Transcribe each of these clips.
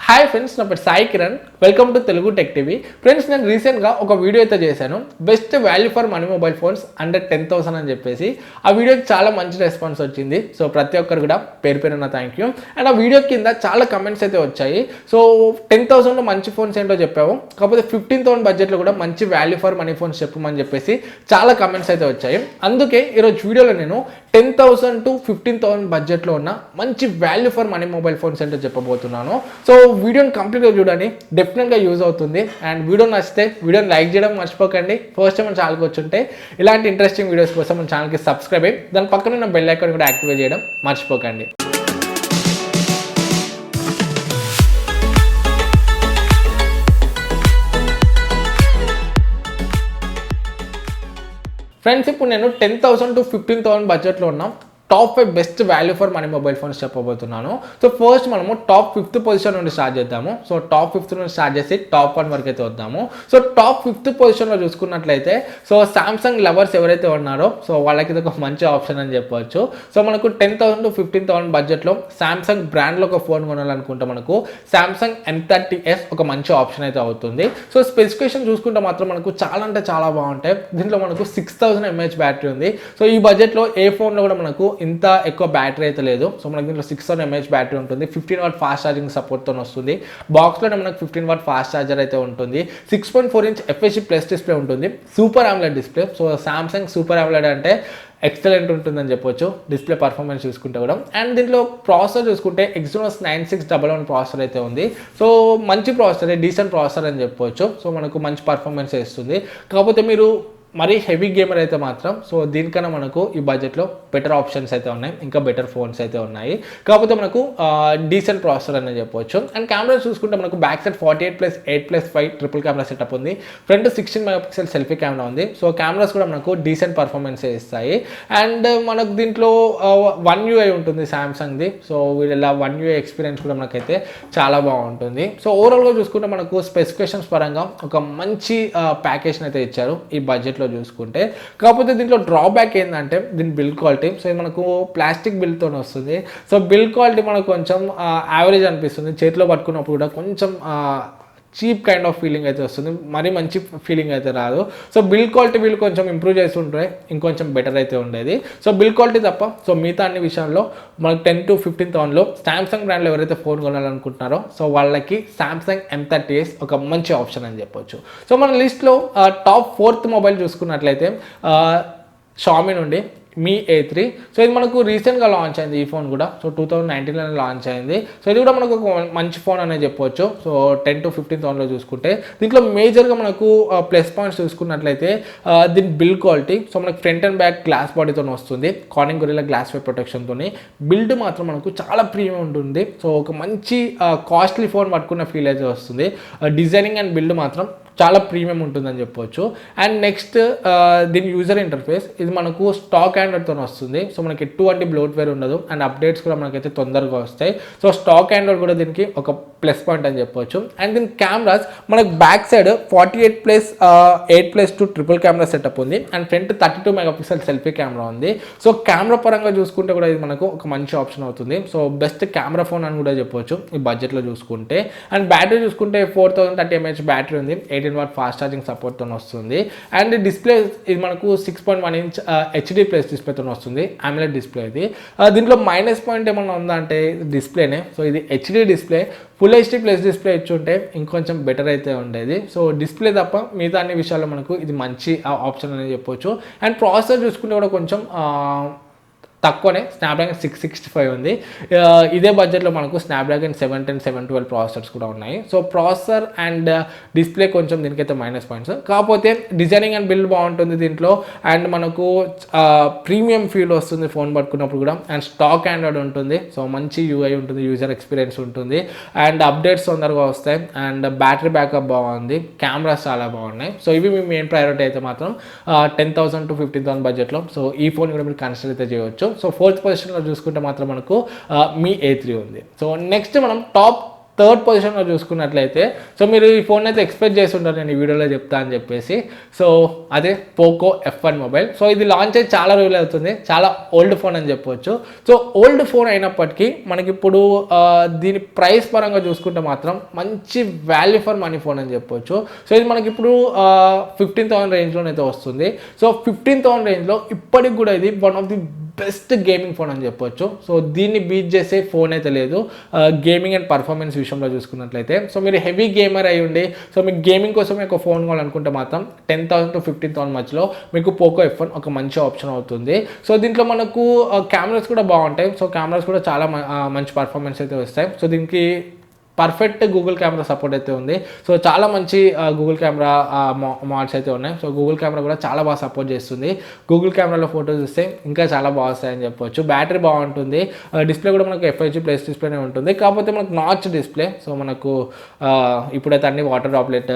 Hi friends, నా పేరు Sai Kiran. Welcome to Telugu tech TV. Friends, నేను రీసెంట్గా ఒక వీడియో అయితే చేశాను, best value for money mobile phones under 10,000 అని చెప్పేసి. ఆ వీడియోకి చాలా మంచి రెస్పాన్స్ వచ్చింది. సో ప్రతి ఒక్కరు కూడా పేరు పేరున థ్యాంక్ యూ. అండ్ ఆ వీడియో కింద చాలా కమెంట్స్ అయితే వచ్చాయి. సో 10,000లో మంచి ఫోన్స్ ఏంటో చెప్పాము, కాకపోతే 15,000 బడ్జెట్లో కూడా మంచి వాల్యూ ఫర్ మనీ ఫోన్స్ చెప్పమని చెప్పేసి చాలా కమెంట్స్ అయితే వచ్చాయి. అందుకే ఈరోజు వీడియోలో నేను 10,000 to 15,000 బడ్జెట్లో ఉన్న మంచి value for money mobile phones ఏంటో చెప్పబోతున్నాను. సో వీడియోని కంప్లీట్గా చూడండి, డెఫినెట్గా యూజ్ అవుతుంది. అండ్ వీడియో నచ్చితే వీడియోని లైక్ చేయడం మర్చిపోకండి. ఫస్ట్ టైం మన ఛానల్కి వచ్చుంటే ఇలాంటి ఇంట్రెస్టింగ్ వీడియోస్ కోసం మన ఛానల్కి సబ్స్క్రైబ్ అయ్యి దాని పక్కన ఉన్న బెల్ ఐకాన్ కూడా యాక్టివేట్ చేయడం మర్చిపోకండి. ఫ్రెండ్స్, ఇప్పుడు నేను 10,000 to 15,000 బడ్జెట్లో ఉన్నాం top 5 best value for money mobile phones చెప్పబోతున్నాను. సో ఫస్ట్ మనము టాప్ 5th పొజిషన్ నుండి స్టార్ట్ చేద్దాము. సో టాప్ 5th నుండి స్టార్ట్ చేసి టాప్ 1 వరకు అయితే వద్దాము. సో టాప్ 5th పొజిషన్లో చూసుకున్నట్లయితే సో సామ్సంగ్ లవర్స్ ఎవరైతే ఉన్నారో సో వాళ్ళకి ఇది ఒక మంచి ఆప్షన్ అని చెప్పవచ్చు. సో మనకు 10,000 to 15,000 బడ్జెట్లో సామ్సంగ్ బ్రాండ్లో ఒక ఫోన్ కొనాలనుకుంటే మనకు సామ్సంగ్ M30s ఒక మంచి ఆప్షన్ అయితే అవుతుంది. సో స్పెసిఫికేషన్ చూసుకుంటే మాత్రం మనకు చాలా అంటే చాలా బాగుంటాయి. దీంట్లో మనకు 6000 mAh బ్యాటరీ ఉంది. సో ఈ బడ్జెట్లో ఏ ఫోన్లో కూడా మనకు ఇంత ఎక్కువ బ్యాటరీ అయితే లేదు. సో మనకి దీంట్లో 6000 mAh బ్యాటరీ ఉంటుంది. 15W ఫాస్ట్ ఛార్జింగ్ సపోర్ట్తో వస్తుంది. బాక్స్లోనే మనకు 15W ఫాస్ట్ ఛార్జర్ అయితే ఉంటుంది. 6.4 inch FHD ప్లస్ డిస్ప్లే ఉంటుంది. Super AMOLED display. So Samsung super AMOLED అంటే ఎక్సలెంట్ ఉంటుందని చెప్పొచ్చు డిస్ప్లే పర్ఫార్మెన్స్ చూసుకుంటే కూడా. అండ్ దీంట్లో ప్రాసెసర్ చూసుకుంటే Exynos 9611 ప్రాసెసర్ అయితే ఉంది. సో మంచి ప్రాసెసర్, డీసెంట్ ప్రాసెసర్ అని చెప్పొచ్చు. సో మనకు మంచి పర్ఫార్మెన్స్ ఇస్తుంది. కాకపోతే మీరు మరీ హెవీ గేమర్ అయితే మాత్రం సో దీనికన్నా మనకు ఈ బడ్జెట్లో బెటర్ ఆప్షన్స్ అయితే ఉన్నాయి, ఇంకా బెటర్ ఫోన్స్ అయితే ఉన్నాయి. కాకపోతే మనకు డీసెంట్ ప్రాసెసర్ అని చెప్పవచ్చు. అండ్ కెమెరా చూసుకుంటే మనకు back side 48+8+5 triple camera setup ఉంది. ఫ్రంట్ 16 MP సెల్ఫీ కెమెరా ఉంది. సో కెమెరాస్ కూడా మనకు డీసెంట్ పర్ఫార్మెన్స్ ఇస్తాయి. అండ్ మనకు దీంట్లో One UI ఉంటుంది సామ్సంగ్ది. సో వీళ్ళ One UI ఎక్స్పీరియన్స్ కూడా మనకైతే చాలా బాగుంటుంది. సో ఓవరాల్గా చూసుకుంటే మనకు స్పెసిఫికేషన్స్ పరంగా ఒక మంచి ప్యాకేజ్ని అయితే ఇచ్చారు ఈ బడ్జెట్లో చూసుకుంటే. కాకపోతే దీంట్లో డ్రాబ్యాక్ ఏంటంటే దీని బిల్డ్ క్వాలిటీ. సో ఇది మనకు ప్లాస్టిక్ బిల్డ్తో వస్తుంది. సో బిల్డ్ క్వాలిటీ మనకు కొంచెం యావరేజ్ అనిపిస్తుంది. చేతిలో పట్టుకున్నప్పుడు కూడా కొంచెం చీప్ కైండ్ ఆఫ్ ఫీలింగ్ అయితే వస్తుంది, మరీ మంచి ఫీలింగ్ అయితే రాదు. సో బిల్డ్ క్వాలిటీ వీళ్ళు కొంచెం ఇంప్రూవ్ చేస్తుంటే ఇంకొంచెం బెటర్ అయితే ఉండేది. సో బిల్డ్ క్వాలిటీ తప్ప సో మిగతా అన్ని విషయాల్లో మనకు 10 to 15,000లో సామ్సంగ్ బ్రాండ్లో ఎవరైతే ఫోన్ కొనాలనుకుంటున్నారో సో వాళ్ళకి సామ్సంగ్ M30s ఒక మంచి ఆప్షన్ అని చెప్పొచ్చు. సో మన లిస్ట్లో టాప్ 4th మొబైల్ చూసుకున్నట్లయితే షామీ నుండి Mi A3. సో ఇది మనకు రీసెంట్గా లాంచ్ అయింది. ఈ ఫోన్ కూడా సో 2019లో లాంచ్ అయింది. సో ఇది కూడా మనకు ఒక మంచి ఫోన్ అనే చెప్పవచ్చు. సో 10 to 15,000లో చూసుకుంటే దీంట్లో మేజర్గా మనకు ప్లస్ పాయింట్స్ చూసుకున్నట్లయితే దీని బిల్డ్ క్వాలిటీ. సో మనకు ఫ్రంట్ అండ్ బ్యాక్ గ్లాస్ బాడీతో వస్తుంది, కార్నింగ్ గొరిల్లా గ్లాస్ ఫైర్ ప్రొటెక్షన్తో. బిల్డ్ మాత్రం మనకు చాలా ప్రీమియం ఉంటుంది. సో ఒక మంచి కాస్ట్లీ ఫోన్ పట్టుకున్న ఫీల్ అయితే వస్తుంది. డిజైనింగ్ అండ్ బిల్డ్ మాత్రం చాలా ప్రీమియం ఉంటుందని చెప్పవచ్చు. అండ్ నెక్స్ట్ దీని యూజర్ ఇంటర్ఫేస్ ఇది మనకు స్టాక్ ఆండ్రాయిడ్తో వస్తుంది. సో మనకి ఎటువంటి బ్లోట్వేర్ ఉండదు అండ్ అప్డేట్స్ కూడా మనకైతే తొందరగా వస్తాయి. సో స్టాక్ ఆండ్రాయిడ్ కూడా దీనికి ఒక ప్లస్ పాయింట్ అని చెప్పవచ్చు. అండ్ దీని కెమెరాస్ మనకు back side 48+8+2 triple camera setup ఉంది. And front 32 MP selfie camera ఉంది. సో కెమెరా పరంగా చూసుకుంటే కూడా ఇది మనకు ఒక మంచి ఆప్షన్ అవుతుంది. సో బెస్ట్ కెమెరా ఫోన్ అని కూడా చెప్పవచ్చు ఈ బడ్జెట్లో చూసుకుంటే. అండ్ బ్యాటరీ చూసుకుంటే 4030 mAh బ్యాటరీ ఉంది. 18W ఫాస్ట్ ఛార్జింగ్ సపోర్ట్తో వస్తుంది. అండ్ డిస్ప్లే ఇది మనకు 6.1 inch HD ప్లస్ డిస్ప్లేతో వస్తుంది. AMOLED డిస్ప్లే ఇది. దీంట్లో మైనస్ పాయింట్ ఏమన్నా ఉందా అంటే డిస్ప్లేనే. సో ఇది HD display, full HD plus display ఇచ్చుంటే ఇంకొంచెం బెటర్ అయితే ఉండేది. సో డిస్ప్లే తప్ప మిగతా అన్ని విషయాల్లో మనకు ఇది మంచి ఆప్షన్ అనేది చెప్పవచ్చు. అండ్ ప్రాసెసర్ చూసుకుంటే కూడా కొంచెం తక్కువనే, స్నాప్డ్రాగన్ 665 ఉంది. ఇదే బడ్జెట్లో మనకు స్నాప్డ్రాగన్ 710, 712 ప్రాసెసర్స్ కూడా ఉన్నాయి. సో ప్రాసెసర్ అండ్ డిస్ప్లే కొంచెం దీనికైతే మైనస్ పాయింట్స్. కాకపోతే డిజైనింగ్ అండ్ బిల్డ్ బాగుంటుంది దీంట్లో. అండ్ మనకు ప్రీమియం ఫీల్ వస్తుంది ఫోన్ పట్టుకున్నప్పుడు కూడా. అండ్ స్టాక్ ఆండ్రాయిడ్ ఉంటుంది. సో మంచి UI ఉంటుంది, యూజర్ ఎక్స్పీరియన్స్ ఉంటుంది. అండ్ అప్డేట్స్ తొందరగా వస్తాయి. అండ్ బ్యాటరీ బ్యాకప్ బాగుంది, కెమెరాస్ చాలా బాగున్నాయి. సో ఇవి మీ మెయిన్ ప్రయారిటీ అయితే మాత్రం 10,000 to 15,000 బడ్జెట్లో సో ఈ ఫోన్ కూడా మీరు కన్సిడర్ అయితే చేయవచ్చు. సో 4th పొజిషన్లో చూసుకుంటే మాత్రం మనకు Mi A3 ఉంది. సో నెక్స్ట్ మనం టాప్ థర్డ్ పొజిషన్లో చూసుకున్నట్లయితే సో మీరు ఈ ఫోన్ అయితే ఎక్స్పెక్ట్ చేస్తుంటారు నేను ఈ వీడియోలో చెప్తా అని చెప్పేసి. సో అదే పోకో F1 మొబైల్. సో ఇది లాంచ్ అయ్యి చాలా రోజులు అవుతుంది, చాలా ఓల్డ్ ఫోన్ అని చెప్పొచ్చు. సో ఓల్డ్ ఫోన్ అయినప్పటికీ మనకి ఇప్పుడు దీని ప్రైస్ పరంగా చూసుకుంటే మాత్రం మంచి వాల్యూ ఫర్ మనీ ఫోన్ అని చెప్పొచ్చు. సో ఇది మనకి ఇప్పుడు 15,000 రేంజ్లోనైతే వస్తుంది. సో 15,000 రేంజ్లో ఇప్పటికి కూడా ఇది one of the best gaming phone అని చెప్పొచ్చు. సో దీన్ని బీట్ చేసే ఫోన్ అయితే లేదు గేమింగ్ అండ్ పర్ఫార్మెన్స్ విషయంలో చూసుకున్నట్లయితే. సో మీరు హెవీ గేమర్ అయి ఉండి సో మీకు గేమింగ్ కోసం ఒక ఫోన్ కావాలనుకుంటే మాత్రం 10,000 to 15,000 మధ్యలో మీకు పోకో F1 ఒక మంచి ఆప్షన్ అవుతుంది. సో దీంట్లో మనకు కెమెరాస్ కూడా బాగుంటాయి. సో కెమెరాస్ కూడా చాలా మంచి పర్ఫార్మెన్స్ అయితే వస్తాయి. సో దీనికి పర్ఫెక్ట్ గూగుల్ కెమెరా సపోర్ట్ అయితే ఉంది. సో చాలా మంచి గూగుల్ కెమెరా మోడ్స్ అయితే ఉన్నాయి. సో గూగుల్ కెమెరా కూడా చాలా బాగా సపోర్ట్ చేస్తుంది. గూగుల్ కెమెరాలో ఫోటోస్ చూస్తే ఇంకా చాలా బాగా వస్తాయని చెప్పొచ్చు. బ్యాటరీ బాగుంటుంది. డిస్ప్లే కూడా మనకు FHD ప్లస్ డిస్ప్లేనే ఉంటుంది. కాకపోతే మనకు నాచ్ డిస్ప్లే. సో మనకు ఇప్పుడైతే అన్ని water droplet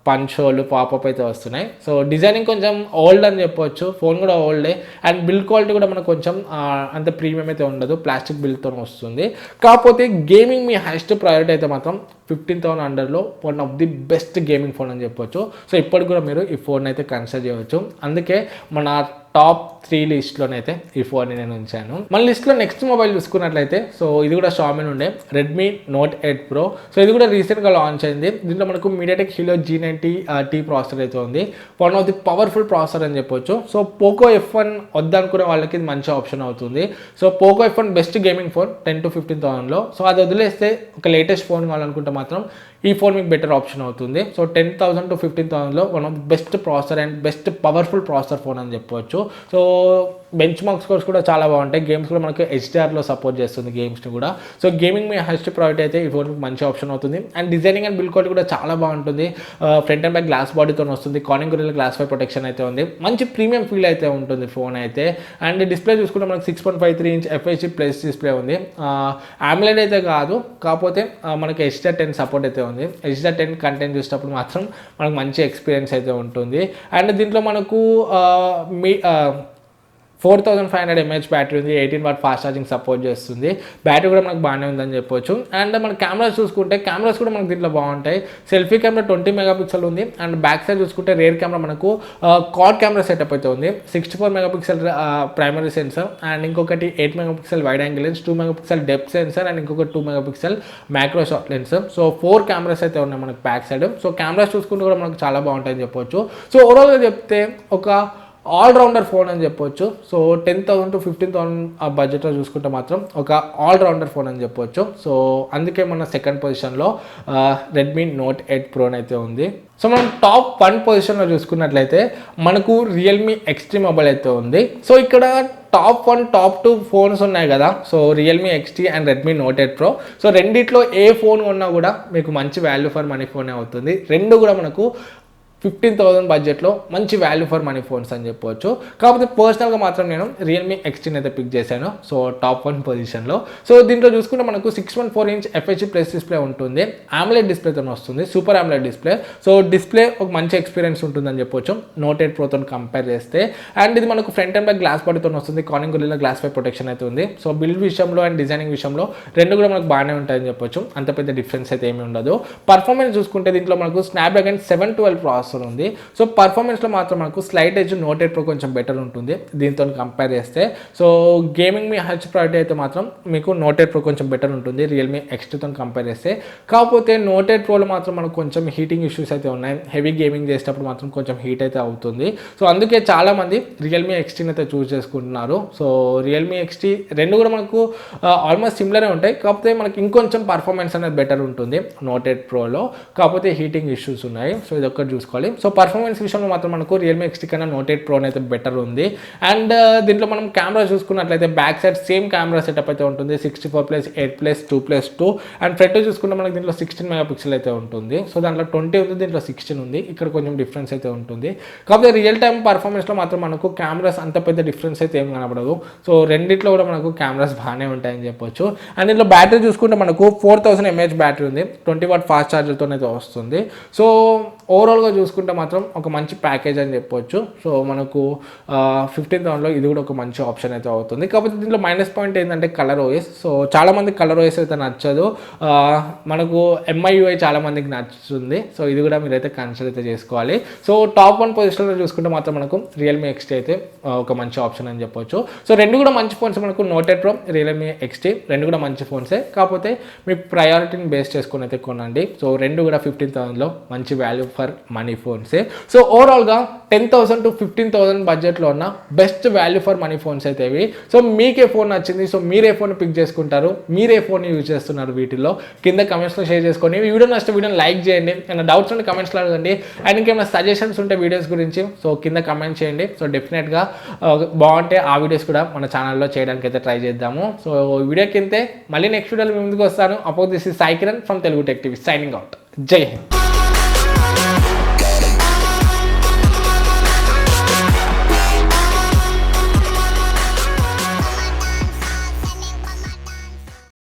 punch whole popup అయితే వస్తున్నాయి. సో డిజైనింగ్ కొంచెం ఓల్డ్ అని చెప్పొచ్చు. ఫోన్ కూడా ఓల్డే అండ్ బిల్డ్ క్వాలిటీ కూడా మనకు కొంచెం అంత ప్రీమియం అయితే ఉండదు, ప్లాస్టిక్ బిల్డ్తో వస్తుంది. కాకపోతే గేమింగ్ మీ హైయెస్ట్ ప్రయారిటీ అయితే మాత్రం 15,000 అండర్లో one of the best gaming phone అని చెప్పొచ్చు. సో ఇప్పటికి కూడా మీరు ఈ ఫోన్ అయితే కన్సిడర్ చేయవచ్చు. అందుకే మన టాప్ 3 లిస్ట్లోనైతే ఈ ఫోన్ని నేను ఉంచాను. మన లిస్ట్లో నెక్స్ట్ మొబైల్ చూసుకున్నట్లయితే సో ఇది కూడా షామీ ఉండే Redmi Note 8 Pro. సో ఇది కూడా రీసెంట్గా లాంచ్ అయింది. దీంట్లో మనకు MediaTek Helio G90T ప్రాసెసర్ అయితే ఉంది. One of the powerful processor అని చెప్పొచ్చు. సో పోకో F1 వద్దనుకునే వాళ్ళకి ఇది మంచి ఆప్షన్ అవుతుంది. So Poco F1 best gaming phone 10 to 15,000లో. సో అది వదిలేస్తే ఒక లేటెస్ట్ ఫోన్ కావాలనుకుంటే మాత్రం ఈ ఫోన్ మీకు బెటర్ ఆప్షన్ అవుతుంది. సో 10,000 to 15,000లో one of the best processor and best powerful processor phone అని చెప్పొచ్చు. సో బెంచ్ మార్క్ స్కోర్స్ కూడా చాలా బాగుంటాయి. గేమ్స్ కూడా మనకు HDRలో సపోర్ట్ చేస్తుంది గేమ్స్ని కూడా. సో గేమింగ్ మీ హైయెస్ట్ ప్రయారిటీ అయితే ఈ ఫోన్ మంచి ఆప్షన్ అవుతుంది. And designing and build quality కూడా చాలా బాగుంటుంది. ఫ్రంట్ అండ్ బ్యాక్ గ్లాస్ బాడీతో వస్తుంది. కార్నింగ్ గొరిల్లా గ్లాస్ 5 ప్రొటెక్షన్ అయితే ఉంది. మంచి ప్రీమియం ఫీల్ అయితే ఉంటుంది ఫోన్ అయితే. అండ్ డిస్ప్లే చూసుకుంటే మనకు 6.53 ఇంచ్ FHD ప్లస్ డిస్ప్లే ఉంది. AMOLED అయితే కాదు, కాకపోతే మనకి HDR10 సపోర్ట్ అయితే ఉంది. HDR10 కంటెంట్ చూసేటప్పుడు మాత్రం మనకు మంచి ఎక్స్పీరియన్స్ అయితే ఉంటుంది. అండ్ దీంట్లో మనకు 4500 mAh బ్యాటరీ ఉంది. 18 వాట్ ఫాస్ట్ ఛార్జింగ్ సపోర్ట్ చేస్తుంది. బ్యాటరీ కూడా మనకు బాగానే ఉందని చెప్పొచ్చు. అండ్ మన కెమెరాస్ చూసుకుంటే కెమెరాస్ కూడా మనకు దీంట్లో బాగుంటాయి. సెల్ఫీ కెమెరా 20 మెగాపిక్సెల్ ఉంది. అండ్ బ్యాక్ సైడ్ చూసుకుంటే రేర్ కెమెరా మనకు క్వాడ్ కెమెరా సెటప్ అయితే ఉంది. 64 మెగాపిక్సెల్ ప్రైమరీ సెన్సర్ అండ్ ఇంకొకటి 8 megapixel wide angle lens, 2 megapixel depth sensor and ఇంకొకటి 2 megapixel macro shot lens. So 4 cameras అయితే ఉన్నాయి మనకు బ్యాక్ సైడ్. సో కెమెరాస్ చూసుకుంటే కూడా మనకు చాలా బాగుంటాయని చెప్పొచ్చు. సో ఓవరాల్గా చెప్తే ఒక ఆల్రౌండర్ ఫోన్ అని చెప్పొచ్చు. సో 10,000 to 15,000 ఆ బడ్జెట్లో చూసుకుంటే మాత్రం ఒక ఆల్రౌండర్ ఫోన్ అని చెప్పొచ్చు. సో అందుకే మన సెకండ్ పొజిషన్లో Redmi Note 8 Pro అయితే ఉంది. సో మనం టాప్ 1 పొజిషన్లో చూసుకున్నట్లయితే మనకు Realme XT మొబైల్ అయితే ఉంది. సో ఇక్కడ టాప్ 1 టాప్ 2 ఫోన్స్ ఉన్నాయి కదా. So Realme XT and Redmi Note 8 Pro. So రెండిట్లో ఏ ఫోన్ కొన్నా కూడా మీకు మంచి వాల్యూ ఫర్ మనీ ఫోనే అవుతుంది. రెండు కూడా మనకు 15,000 బడ్జెట్లో మంచి వాల్యూ ఫర్ మనీ ఫోన్స్ అని చెప్పవచ్చు. కాకపోతే పర్సనల్గా మాత్రం నేను Realme XT అయితే పిక్ చేశాను. సో టాప్ 1 పొజిషన్లో. సో దీంట్లో చూసుకుంటే మనకు 6.4 ఇంచ్ FHD ప్లస్ డిస్ప్లే ఉంటుంది. AMOLED డిస్ప్లేతో వస్తుంది, super AMOLED display. So display ఒక మంచి ఎక్స్పీరియన్స్ ఉంటుందని చెప్పొచ్చు Note 8 Proతో కంపేర్ చేస్తే. అండ్ ఇది మనకు ఫ్రంట్ అండ్ బ్యాక్ గ్లాస్ బాడీతో వస్తుంది. కార్నింగ్ గొరిల్లా గ్లాస్ 5 ప్రొటెక్షన్ అయితే ఉంది. సో బిల్డ్ విషయంలో అండ్ డిజైనింగ్ విషయంలో రెండు కూడా మనకు బాగానే ఉంటాయని చెప్పొచ్చు. అంత పెద్ద డిఫరెన్స్ అయితే ఏమీ ఉండదు. పర్ఫార్మెన్స్ చూసుకుంటే దీంట్లో మనకు స్నాప్డ్రాగన్ 712 ప్రాసెసర్ ఉంది. సో పర్ఫార్మెన్స్లో మాత్రం మనకు స్లైట్ ఎడ్జ్ Note 8 Pro కొంచెం బెటర్ ఉంటుంది దీంతో కంపేర్ చేస్తే. సో గేమింగ్ మీ హైయెస్ట్ ప్రయారిటీ అయితే మాత్రం మీకు Note 8 Pro కొంచెం బెటర్ ఉంటుంది Realme XTతో కంపేర్ చేస్తే. కాకపోతే Note 8 Proలో మాత్రం మనకు కొంచెం హీటింగ్ ఇష్యూస్ అయితే ఉన్నాయి. హెవీ గేమింగ్ చేసేటప్పుడు మాత్రం కొంచెం హీట్ అయితే అవుతుంది. సో అందుకే చాలామంది Realme XTని అయితే చూస్ చేసుకుంటున్నారు. సో Realme XT రెండు కూడా మనకు ఆల్మోస్ట్ సిమిలరే ఉంటాయి. కాకపోతే మనకి ఇంకొంచెం పర్ఫార్మెన్స్ అనేది బెటర్ ఉంటుంది Note 8 Proలో. కాకపోతే హీటింగ్ ఇష్యూస్ ఉన్నాయి. సో ఇది ఒక్కటి చూసుకోవాలి. సో పర్ఫార్మెన్స్ విషయంలో మాత్రం మనకు Realme XT కన్నా Note 8 Pro అయితే బెటర్ ఉంది. అండ్ దీంట్లో మనం కెమెరా చూసుకున్నట్లయితే back side same camera setup అయితే ఉంటుంది. 64+8+2+2 అండ్ ఫ్రంట్ చూసుకుంటే మనకి దీంట్లో 16 మెగాపిక్సెల్ అయితే ఉంటుంది. సో దాంట్లో 20 ఉంది, దీంట్లో 16 ఉంది. ఇక్కడ కొంచెం డిఫరెన్స్ అయితే ఉంటుంది. కాకపోతే రియల్ టైమ్ పర్ఫార్మెన్స్లో మాత్రం మనకు కెమెరాస్ అంత పెద్ద డిఫరెన్స్ అయితే ఏం కనబడదు. సో రెండిట్లో కూడా మనకు కెమెరాస్ బాగానే ఉంటాయని చెప్పొచ్చు. అండ్ దీంట్లో బ్యాటరీ చూసుకుంటే మనకు 4000 mAh బ్యాటరీ ఉంది. 20 వాట్ ఫాస్ట్ ఛార్జర్తో అయితే వస్తుంది. సో ఓవరాల్గా చూసుకుంటే చూసుకుంటే మాత్రం ఒక మంచి ప్యాకేజ్ అని చెప్పొచ్చు. సో మనకు 15,000లో ఇది కూడా ఒక మంచి ఆప్షన్ అయితే అవుతుంది. కాకపోతే దీంట్లో మైనస్ పాయింట్ ఏంటంటే కలర్ ఓఎస్. సో చాలామంది కలర్ ఓఎస్ అయితే నచ్చదు, మనకు MIUI చాలామందికి నచ్చుతుంది. సో ఇది కూడా మీరైతే కన్సిడర్ అయితే చేసుకోవాలి. సో టాప్ 1 పొజిషన్లో చూసుకుంటే మాత్రం మనకు Realme XT అయితే ఒక మంచి ఆప్షన్ అని చెప్పొచ్చు. సో రెండు కూడా మంచి ఫోన్స్, మనకు Note 8 Pro, Realme XT రెండు కూడా మంచి ఫోన్సే. కాకపోతే మీ ప్రయారిటీని బేస్ చేసుకొని అయితే కొనండి. సో రెండు కూడా 15,000లో మంచి వాల్యూ ఫర్ మనీ ఫోన్సే. సో ఓవరాల్గా 10,000 to 15,000 బడ్జెట్లో ఉన్న best value for money phones అయితే ఇవి. సో మీకే ఫోన్ నచ్చింది, సో మీరే ఫోన్ పిక్ చేసుకుంటారు, మీరే ఫోన్ యూజ్ చేస్తున్నారు వీటిల్లో కింద కమెంట్స్లో షేర్ చేసుకొని. ఈ వీడియో నచ్చితే వీడియోని లైక్ చేయండి, ఏమైనా డౌట్స్ ఉంటే కమెంట్స్లో అడగండి. అండ్ ఇంకేమైనా సజెషన్స్ ఉంటే వీడియోస్ గురించి సో కింద కమెంట్ చేయండి. సో డెఫినెట్గా బాగుంటే ఆ వీడియోస్ కూడా మన ఛానల్లో చేయడానికి అయితే ట్రై చేద్దాము. సో ఈ వీడియో కింద మళ్ళీ నెక్స్ట్ వీడియోలో మీ ముందుకు వస్తాను. Oppose this is Sai Kiran from Telugu tech TV signing out. జై హింద్.